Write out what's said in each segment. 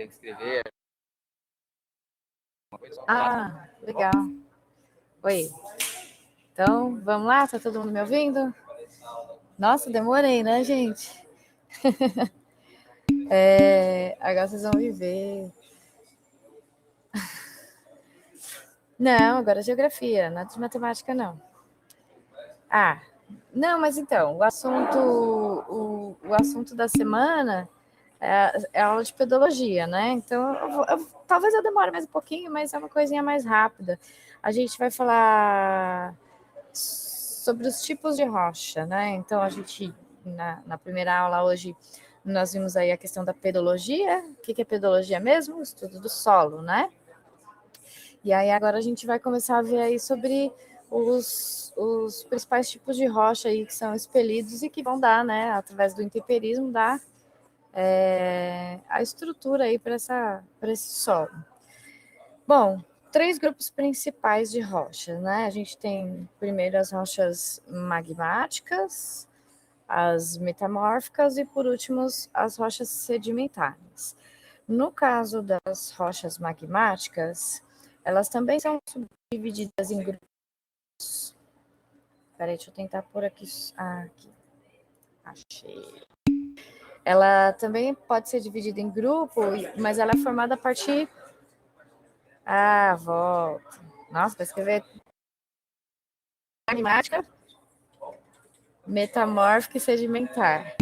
consegue escrever. Ah, legal. Oi. Então, vamos lá? Tá todo mundo me ouvindo? Nossa, demorei, né, gente? Agora vocês vão me ver. Não, agora é geografia, nada de matemática, não. Ah, não, mas então, o assunto da semana é aula de pedologia, né? Então, talvez eu demore mais um pouquinho, mas é uma coisinha mais rápida. A gente vai falar sobre os tipos de rocha, né? Então, a gente, na primeira aula hoje, nós vimos aí a questão da pedologia. O que é pedologia mesmo? O estudo do solo, né? E aí agora a gente vai começar a ver aí sobre os principais tipos de rocha aí que são expelidos e que vão dar, né, através do intemperismo, dar a estrutura aí para esse solo. Bom, 3 grupos principais de rochas, né? A gente tem primeiro as rochas magmáticas, as metamórficas e, por último, as rochas sedimentares. No caso das rochas magmáticas, elas também são subdivididas em grupos. Peraí, deixa eu tentar pôr aqui. Aqui. Achei. Ela também pode ser dividida em grupo, mas ela é formada a partir. Volta. Nossa, para escrever magmática, metamórfica e sedimentar.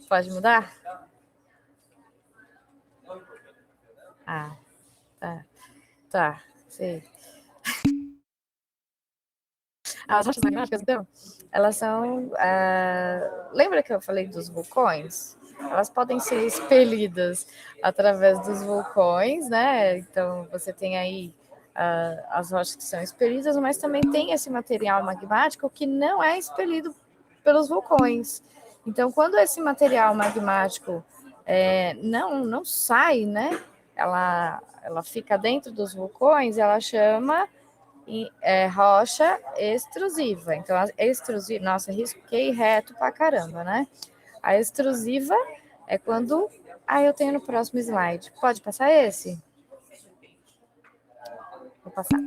Pode mudar? Tá, sei. As rochas magmáticas, então, elas são... lembra que eu falei dos vulcões? Elas podem ser expelidas através dos vulcões, né? Então, você tem aí as rochas que são expelidas, mas também tem esse material magmático que não é expelido pelos vulcões. Então, quando esse material magmático não sai, né? Ela fica dentro dos vulcões, ela chama rocha extrusiva. Então, a extrusiva, nossa, risquei reto pra caramba, né? A extrusiva é quando... eu tenho no próximo slide. Pode passar esse? Vou passar.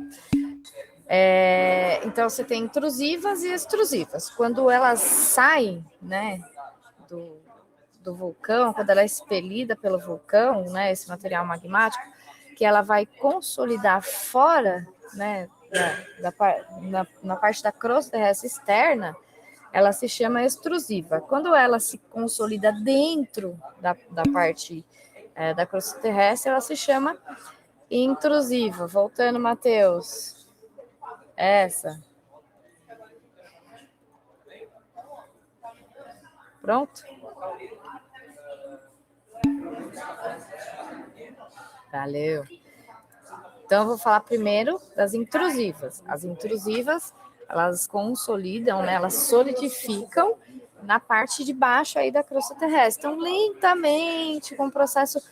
Então, você tem intrusivas e extrusivas. Quando elas saem, né, do vulcão, quando ela é expelida pelo vulcão, né, esse material magmático, que ela vai consolidar fora, né, na parte da crosta terrestre externa, ela se chama extrusiva. Quando ela se consolida dentro da parte da crosta terrestre, ela se chama intrusiva. Voltando, Matheus. Essa. Pronto? Valeu. Então, eu vou falar primeiro das intrusivas. As intrusivas, elas consolidam, né? Elas solidificam na parte de baixo aí da crosta terrestre. Então, lentamente, com um processo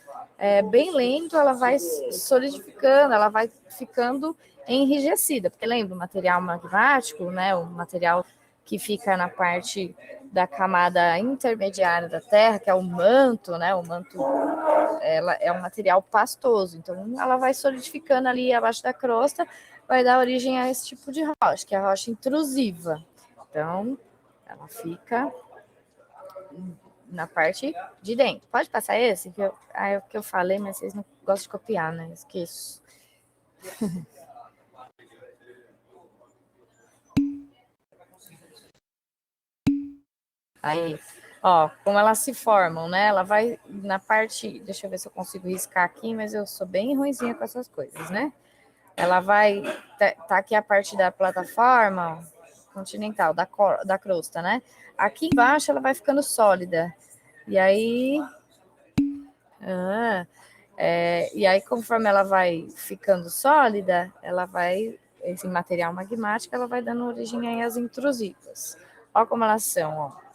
bem lento, ela vai solidificando, ela vai ficando enrijecida. Porque lembra, o material magmático, né? O material que fica na parte da camada intermediária da Terra, que é o manto, né? O manto, ela é um material pastoso, então ela vai solidificando ali abaixo da crosta, vai dar origem a esse tipo de rocha, que é a rocha intrusiva. Então, ela fica na parte de dentro. Pode passar esse? É o que eu falei, mas vocês não gostam de copiar, né? Esqueço. Aí, ó, como elas se formam, né? Ela vai na parte... Deixa eu ver se eu consigo riscar aqui, mas eu sou bem ruinzinha com essas coisas, né? Ela vai... Tá aqui a parte da plataforma continental, da crosta, né? Aqui embaixo ela vai ficando sólida. E aí... e aí, conforme ela vai ficando sólida, ela vai... Esse material magmático, ela vai dando origem aí às intrusivas. Ó como elas são, ó.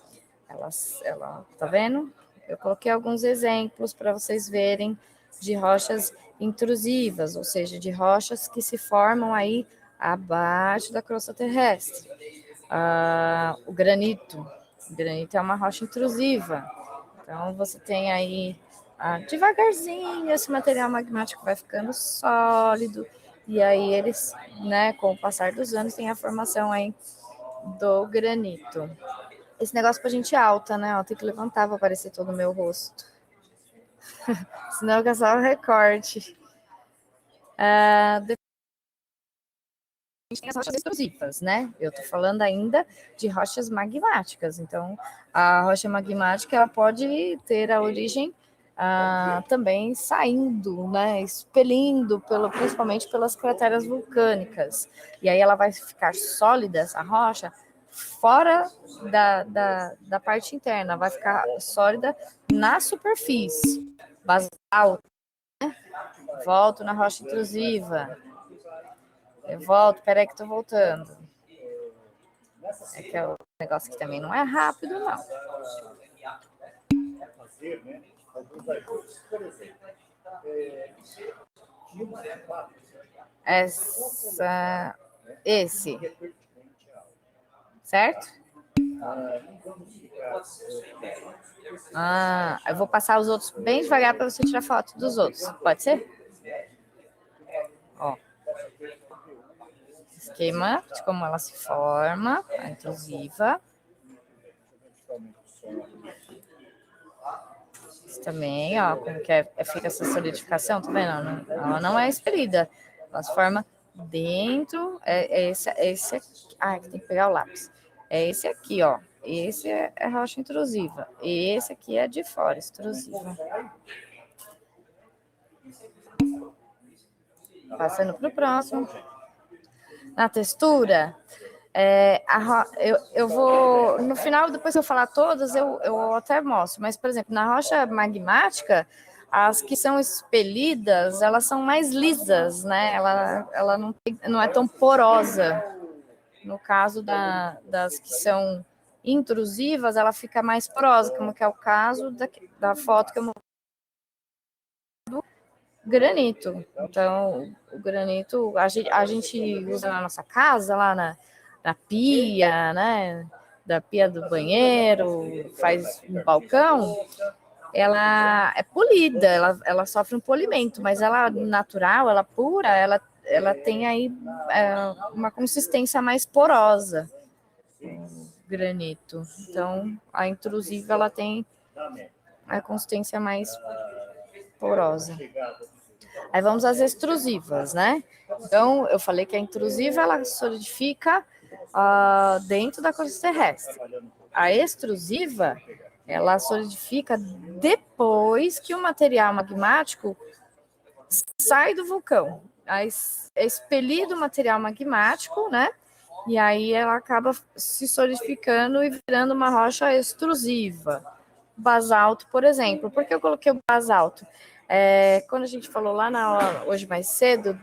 Ela, tá vendo? Eu coloquei alguns exemplos para vocês verem de rochas intrusivas, ou seja, de rochas que se formam aí abaixo da crosta terrestre. O granito. O granito é uma rocha intrusiva. Então, você tem aí devagarzinho esse material magmático vai ficando sólido, e aí eles, né, com o passar dos anos, tem a formação aí do granito. Esse negócio pra gente alta, né? Ó, tem que levantar para aparecer todo o meu rosto. Senão é só o recorte. Tem as rochas extrusivas, né? Eu tô falando ainda de rochas magmáticas. Então, a rocha magmática ela pode ter a origem também saindo, né? Expelindo, principalmente pelas crateras vulcânicas. E aí ela vai ficar sólida, essa rocha, fora da parte interna, vai ficar sólida na superfície. Basalto, né? Volto na rocha intrusiva. Eu volto, peraí que tô voltando. É que é o negócio que também não é rápido, não. Esse, certo? Eu vou passar os outros bem devagar para você tirar foto dos outros. Pode ser? Ó. Esquema de como ela se forma, a intrusiva. Isso também, ó, como que é feita essa solidificação, tá vendo? Ela não é expelida, ela se forma dentro. Esse aqui. Tem que pegar o lápis. É esse aqui, ó. Esse é rocha intrusiva. Esse aqui é de fora, extrusiva. Passando para o próximo. Na textura, eu vou, no final, depois que eu falar todas, eu até mostro, mas, por exemplo, na rocha magmática, as que são expelidas, elas são mais lisas, né? Ela não é tão porosa. No caso das que são intrusivas, ela fica mais porosa, como que é o caso da foto que eu mostrei do granito. Então, o granito, a gente usa na nossa casa, lá na pia, né? Da pia do banheiro, faz no balcão, ela é polida, ela sofre um polimento, mas ela natural, ela pura, ela tem aí uma consistência mais porosa, o granito. Então, a intrusiva, ela tem a consistência mais porosa. Aí vamos às extrusivas, né? Então, eu falei que a intrusiva, ela solidifica dentro da crosta terrestre. A extrusiva, ela solidifica depois que o material magmático sai do vulcão. Aí é expelido o material magmático, né? E aí ela acaba se solidificando e virando uma rocha extrusiva. Basalto, por exemplo. Por que eu coloquei o basalto? Quando a gente falou lá na aula, hoje mais cedo,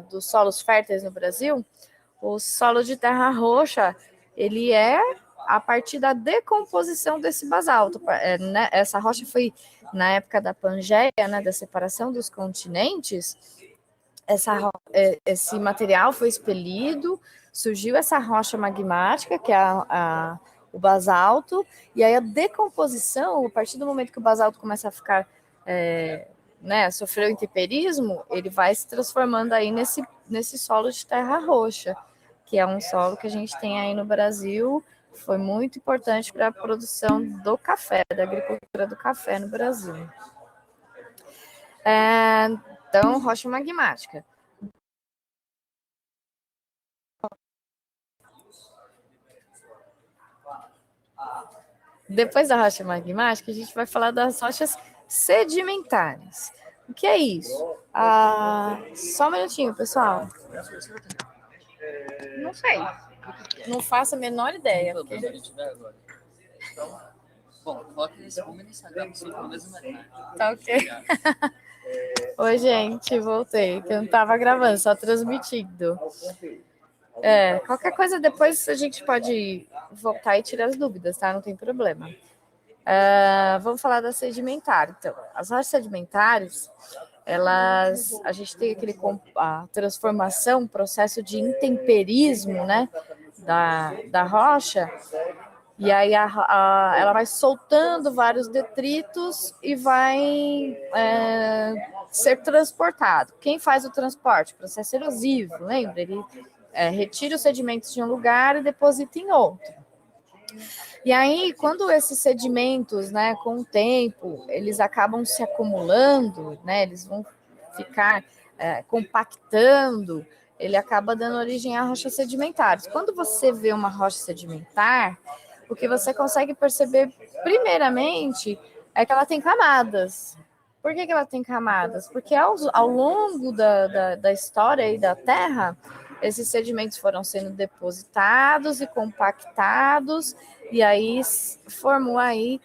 dos solos férteis no Brasil, o solo de terra roxa, ele é a partir da decomposição desse basalto. Né? Essa rocha foi, na época da Pangeia, né, da separação dos continentes, esse material foi expelido, surgiu essa rocha magmática, que é o basalto, e aí a decomposição, a partir do momento que o basalto começa a ficar, né, sofreu intemperismo, ele vai se transformando aí nesse solo de terra roxa, que é um solo que a gente tem aí no Brasil, foi muito importante para a produção do café, da agricultura do café no Brasil. Então, rocha magmática. Depois da rocha magmática, a gente vai falar das rochas sedimentares. O que é isso? Só um minutinho, pessoal. Não sei. Não faço a menor ideia. Porque... Bom, coloque nesse rumo no Instagram, pelo mesmo metade. Tá ok. Oi, gente, voltei. Que eu não estava gravando, só transmitindo. Qualquer coisa depois a gente pode voltar e tirar as dúvidas, tá? Não tem problema. Vamos falar da sedimentar. Então, as rochas sedimentares, a gente tem a transformação, processo de intemperismo, né, da rocha, E aí ela vai soltando vários detritos e vai ser transportado. Quem faz o transporte? O processo erosivo, lembra? Ele retira os sedimentos de um lugar e deposita em outro. E aí, quando esses sedimentos, né, com o tempo, eles acabam se acumulando, né, eles vão ficar compactando, ele acaba dando origem a rochas sedimentares. Quando você vê uma rocha sedimentar, o que você consegue perceber, primeiramente, é que ela tem camadas. Por que ela tem camadas? Porque ao longo da história aí da Terra, esses sedimentos foram sendo depositados e compactados, e aí formou aí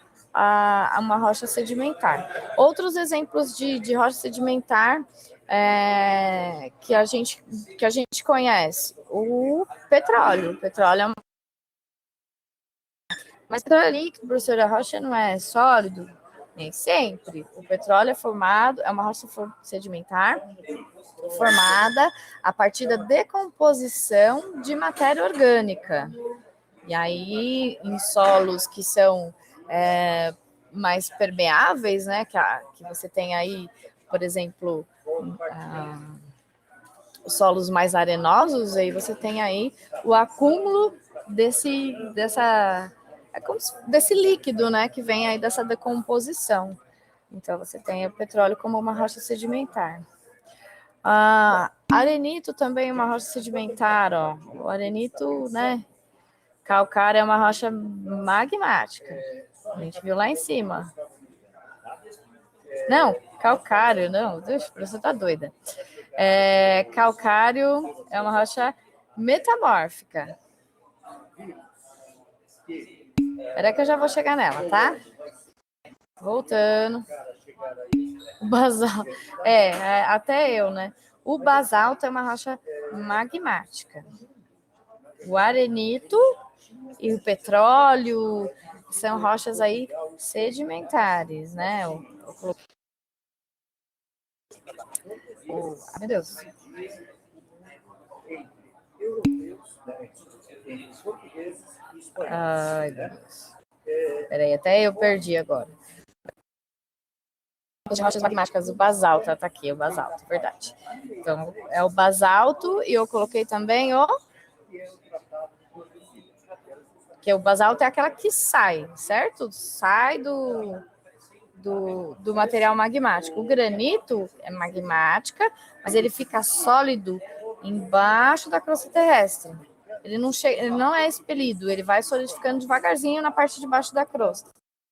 uma rocha sedimentar. Outros exemplos de rocha sedimentar que a gente conhece, o petróleo. O petróleo é mas petróleo líquido, professor, a rocha não é sólido? Nem sempre. O petróleo é uma rocha sedimentar formada a partir da decomposição de matéria orgânica. E aí, em solos que são mais permeáveis, né? Que você tem aí, por exemplo, os solos mais arenosos, aí você tem aí o acúmulo desse líquido, né? Que vem aí dessa decomposição. Então, você tem o petróleo como uma rocha sedimentar. Arenito também é uma rocha sedimentar, ó. O arenito, né? Calcário é uma rocha magmática. A gente viu lá em cima. Não, calcário, não. Deus, você tá doida. Calcário é uma rocha metamórfica. Espera que eu já vou chegar nela, tá? Voltando. O basalto. Até eu, né? O basalto é uma rocha magmática. O arenito e o petróleo são rochas aí sedimentares, né? Meu Deus. Ai, meu Deus. Peraí, até eu perdi agora. As rochas magmáticas, o basalto, tá aqui, o basalto, verdade. Então, é o basalto e eu coloquei também que o basalto é aquela que sai, certo? Sai do material magmático. O granito é magmática, mas ele fica sólido embaixo da crosta terrestre. Ele não é expelido, ele vai solidificando devagarzinho na parte de baixo da crosta.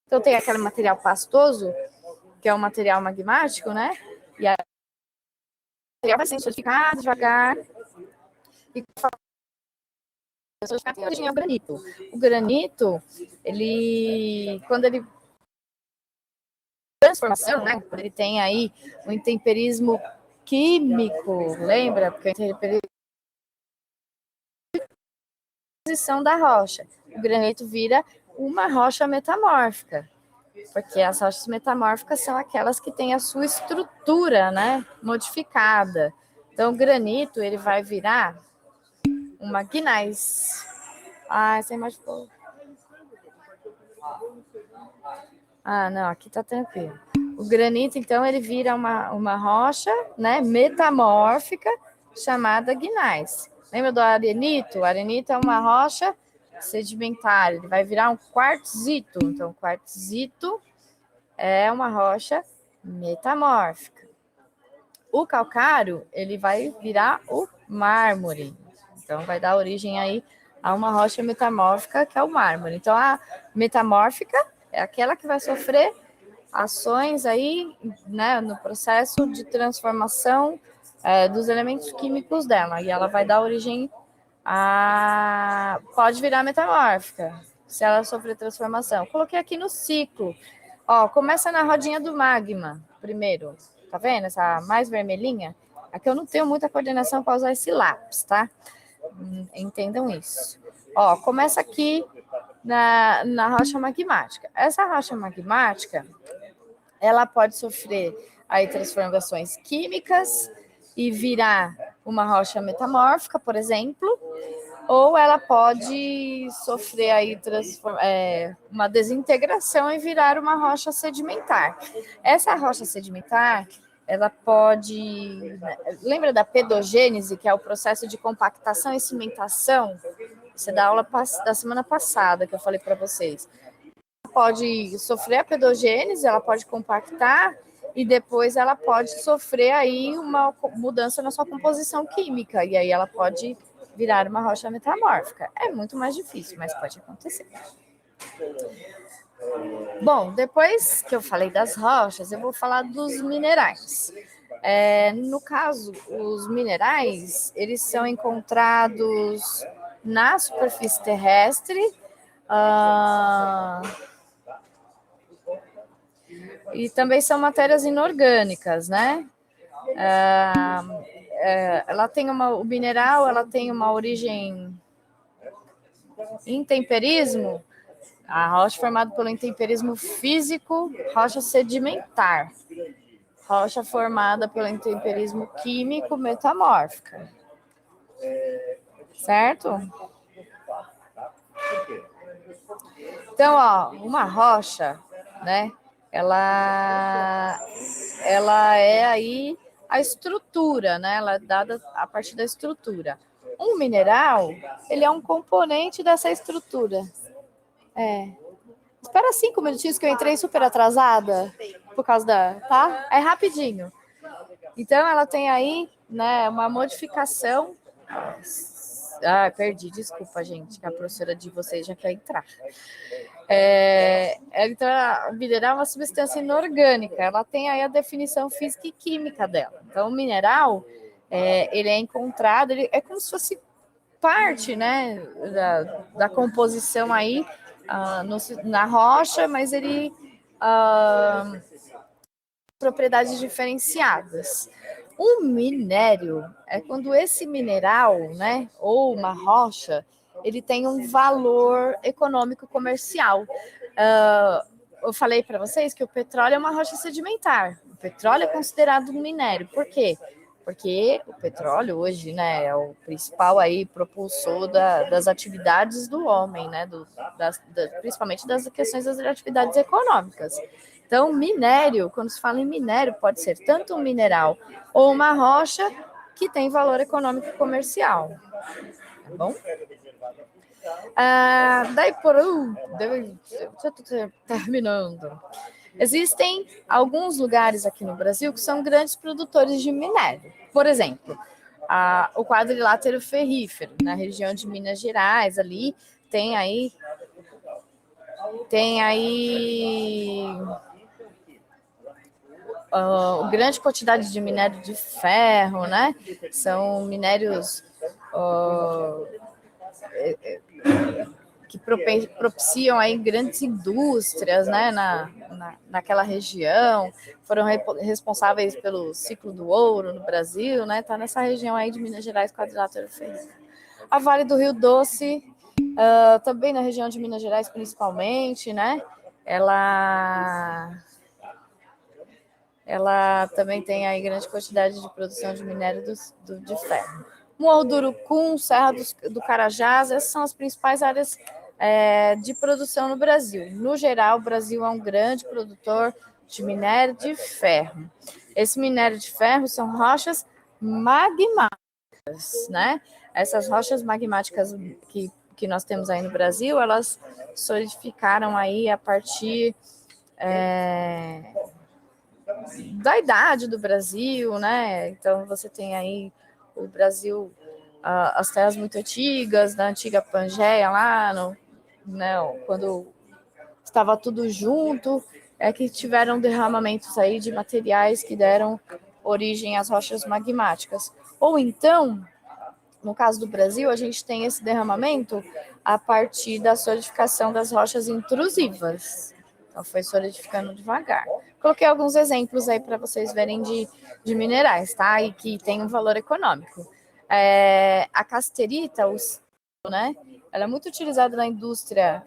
Então tem aquele material pastoso, que é o material magmático, né? E aí o material vai sendo solidificado devagar. E solidificar tem origem ao granito. O granito, quando ele transformação, né? Quando ele tem aí um intemperismo químico, lembra? Porque o intemperismo da rocha. O granito vira uma rocha metamórfica, porque as rochas metamórficas são aquelas que têm a sua estrutura, né, modificada. Então, o granito, ele vai virar uma gneiss. Essa imagem ficou... não, aqui tá tranquilo. O granito, então, ele vira uma rocha, né, metamórfica, chamada gneiss. Lembra do arenito? O arenito é uma rocha sedimentar, ele vai virar um quartzito. Então, o quartzito é uma rocha metamórfica. O calcário, ele vai virar o mármore. Então, vai dar origem aí a uma rocha metamórfica, que é o mármore. Então, a metamórfica é aquela que vai sofrer ações aí, né, no processo de transformação dos elementos químicos dela. E ela vai dar origem pode virar metamórfica, se ela sofrer transformação. Coloquei aqui no ciclo. Ó, começa na rodinha do magma, primeiro. Tá vendo? Essa mais vermelhinha. Aqui eu não tenho muita coordenação para usar esse lápis, tá? Entendam isso. Ó, começa aqui na rocha magmática. Essa rocha magmática, ela pode sofrer aí transformações químicas e virar uma rocha metamórfica, por exemplo, ou ela pode sofrer aí uma desintegração e virar uma rocha sedimentar. Essa rocha sedimentar, ela pode... Lembra da pedogênese, que é o processo de compactação e cimentação? Isso é da aula da semana passada que eu falei para vocês. Ela pode sofrer a pedogênese, ela pode compactar e depois ela pode sofrer aí uma mudança na sua composição química, e aí ela pode virar uma rocha metamórfica. É muito mais difícil, mas pode acontecer. Bom, depois que eu falei das rochas, eu vou falar dos minerais. No caso, os minerais, eles são encontrados na superfície terrestre, e também são matérias inorgânicas, né? O mineral, ela tem uma origem intemperismo, a rocha formada pelo intemperismo físico, rocha sedimentar. Rocha formada pelo intemperismo químico metamórfica. Certo? Então, ó, uma rocha, né? Ela é aí a estrutura, né? Ela é dada a partir da estrutura. Um mineral, ele é um componente dessa estrutura. Espera 5 minutinhos que eu entrei super atrasada por causa da... Tá? É rapidinho. Então, ela tem aí, né, uma modificação... perdi, desculpa, gente, que a professora de vocês já quer entrar. Então, o mineral é uma substância inorgânica, ela tem aí a definição física e química dela. Então, o mineral, ele é encontrado, ele é como se fosse parte, né, da composição aí na rocha, mas ele propriedades diferenciadas. Um minério é quando esse mineral, né, ou uma rocha, ele tem um valor econômico comercial. Eu falei para vocês que o petróleo é uma rocha sedimentar. O petróleo é considerado um minério. Por quê? Porque o petróleo hoje, né, é o principal aí propulsor das atividades do homem, né, principalmente das questões das atividades econômicas. Então, minério, quando se fala em minério, pode ser tanto um mineral ou uma rocha que tem valor econômico e comercial. Tá bom? Já estou terminando. Existem alguns lugares aqui no Brasil que são grandes produtores de minério. Por exemplo, o quadrilátero ferrífero, na região de Minas Gerais, ali tem aí grande quantidade de minério de ferro, né? São minérios que propiciam aí grandes indústrias, né, naquela região, foram responsáveis pelo ciclo do ouro no Brasil, né? Tá nessa região aí de Minas Gerais, quadrilátero ferrífero. A Vale do Rio Doce, também na região de Minas Gerais, principalmente, né? Ela também tem aí grande quantidade de produção de minério de ferro. Morro do Urucum, Serra do Carajás, essas são as principais áreas de produção no Brasil. No geral, o Brasil é um grande produtor de minério de ferro. Esse minério de ferro são rochas magmáticas, né? Essas rochas magmáticas que nós temos aí no Brasil, elas solidificaram aí a partir da idade do Brasil, né? Então você tem aí o Brasil, as terras muito antigas, da antiga Pangeia lá, quando estava tudo junto, que tiveram derramamentos aí de materiais que deram origem às rochas magmáticas. Ou então, no caso do Brasil, a gente tem esse derramamento a partir da solidificação das rochas intrusivas. Então, foi solidificando devagar. Coloquei alguns exemplos aí para vocês verem de minerais, tá? E que tem um valor econômico. A casterita, né? Ela é muito utilizada na indústria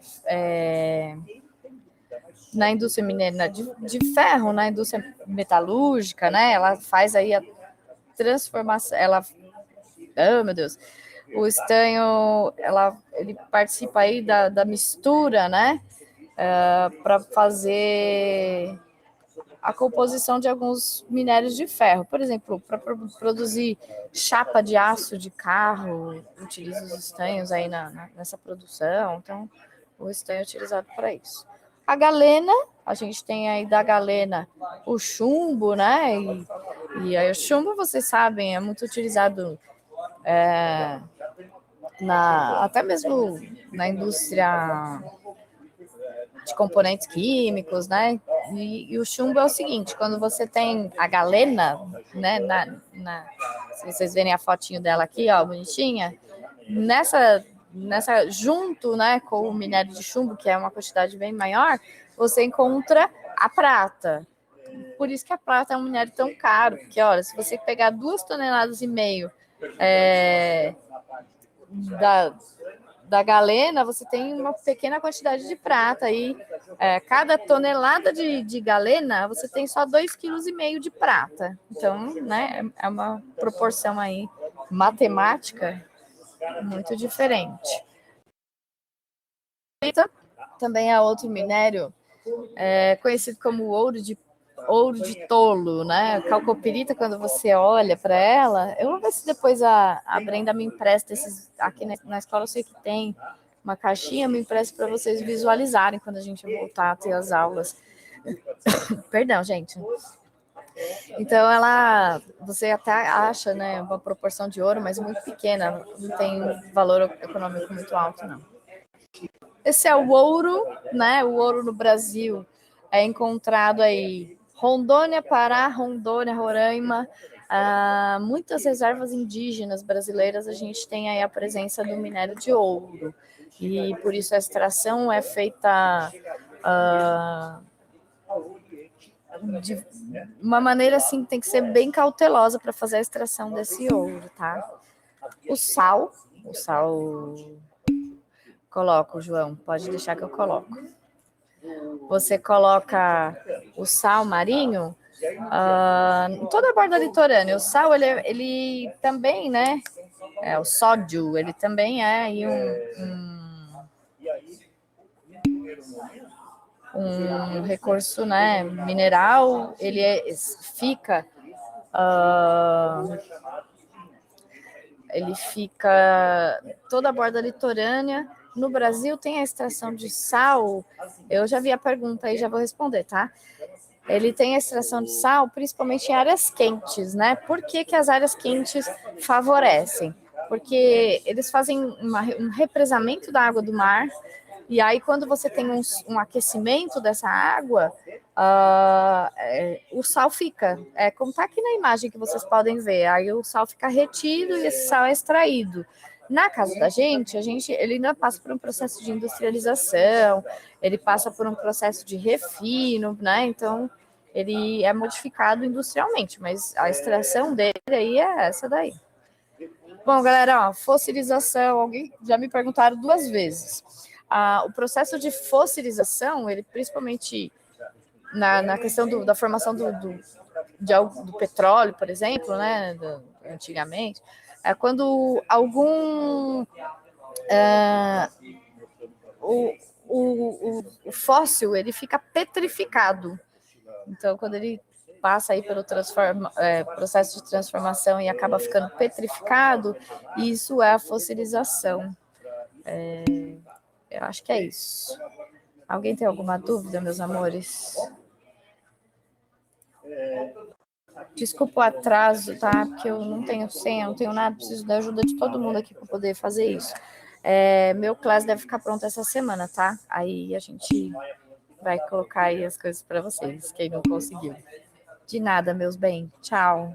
mineira de ferro, na indústria metalúrgica, né? Ela faz aí a transformação, O estanho, ele participa aí da mistura, né? Para fazer a composição de alguns minérios de ferro. Por exemplo, para produzir chapa de aço de carro, utiliza os estanhos aí nessa produção. Então, o estanho é utilizado para isso. A galena, a gente tem aí da galena o chumbo, né? E aí o chumbo, vocês sabem, é muito utilizado até mesmo na indústria de componentes químicos, né? E o chumbo é o seguinte, quando você tem a galena, né? Se vocês verem a fotinho dela aqui, ó, bonitinha, nessa junto, né, com o minério de chumbo, que é uma quantidade bem maior, você encontra a prata. Por isso que a prata é um minério tão caro, porque, olha, se você pegar 2,5 toneladas da galena, você tem uma pequena quantidade de prata aí. Cada tonelada de galena, você tem só 2,5 kg de prata. Então, né, é uma proporção aí matemática muito diferente. Também é outro minério conhecido como ouro de tolo, né? Calcopirita, quando você olha para ela, eu vou ver se depois a Brenda me empresta esses. Aqui na escola eu sei que tem uma caixinha, me empresta para vocês visualizarem quando a gente voltar a ter as aulas. Perdão, gente. Então você até acha, né, uma proporção de ouro, mas muito pequena, não tem um valor econômico muito alto, não. Esse é o ouro, né? O ouro no Brasil é encontrado aí Rondônia, Pará, Rondônia, Roraima, muitas reservas indígenas brasileiras, a gente tem aí a presença do minério de ouro. E por isso a extração é feita de uma maneira assim, tem que ser bem cautelosa para fazer a extração desse ouro, tá? O sal, coloco, João, pode deixar que eu coloco. Você coloca o sal marinho toda a borda litorânea. O sal, ele também, né? O sódio, ele também é aí um recurso, né, mineral. Ele fica toda a borda litorânea. No Brasil tem a extração de sal. Eu já vi a pergunta aí, já vou responder, tá? Ele tem a extração de sal, principalmente em áreas quentes, né? Por que as áreas quentes favorecem? Porque eles fazem um represamento da água do mar, e aí quando você tem um aquecimento dessa água, o sal fica, como está aqui na imagem que vocês podem ver, aí o sal fica retido e esse sal é extraído. Na casa da gente, ele ainda passa por um processo de industrialização, ele passa por um processo de refino, né? Então, ele é modificado industrialmente, mas a extração dele aí é essa daí. Bom, galera, fossilização, alguém já me perguntaram 2 vezes. O processo de fossilização, ele principalmente na questão da formação do petróleo, por exemplo, né, antigamente, é quando o fóssil ele fica petrificado. Então, quando ele passa aí pelo processo de transformação e acaba ficando petrificado, isso é a fossilização. Eu acho que é isso. Alguém tem alguma dúvida, meus amores? Desculpa o atraso, tá? Porque eu não tenho senha, não tenho nada, preciso da ajuda de todo mundo aqui para poder fazer isso. Meu classe deve ficar pronto essa semana, tá? Aí a gente vai colocar aí as coisas para vocês, quem não conseguiu. De nada, meus bem. Tchau.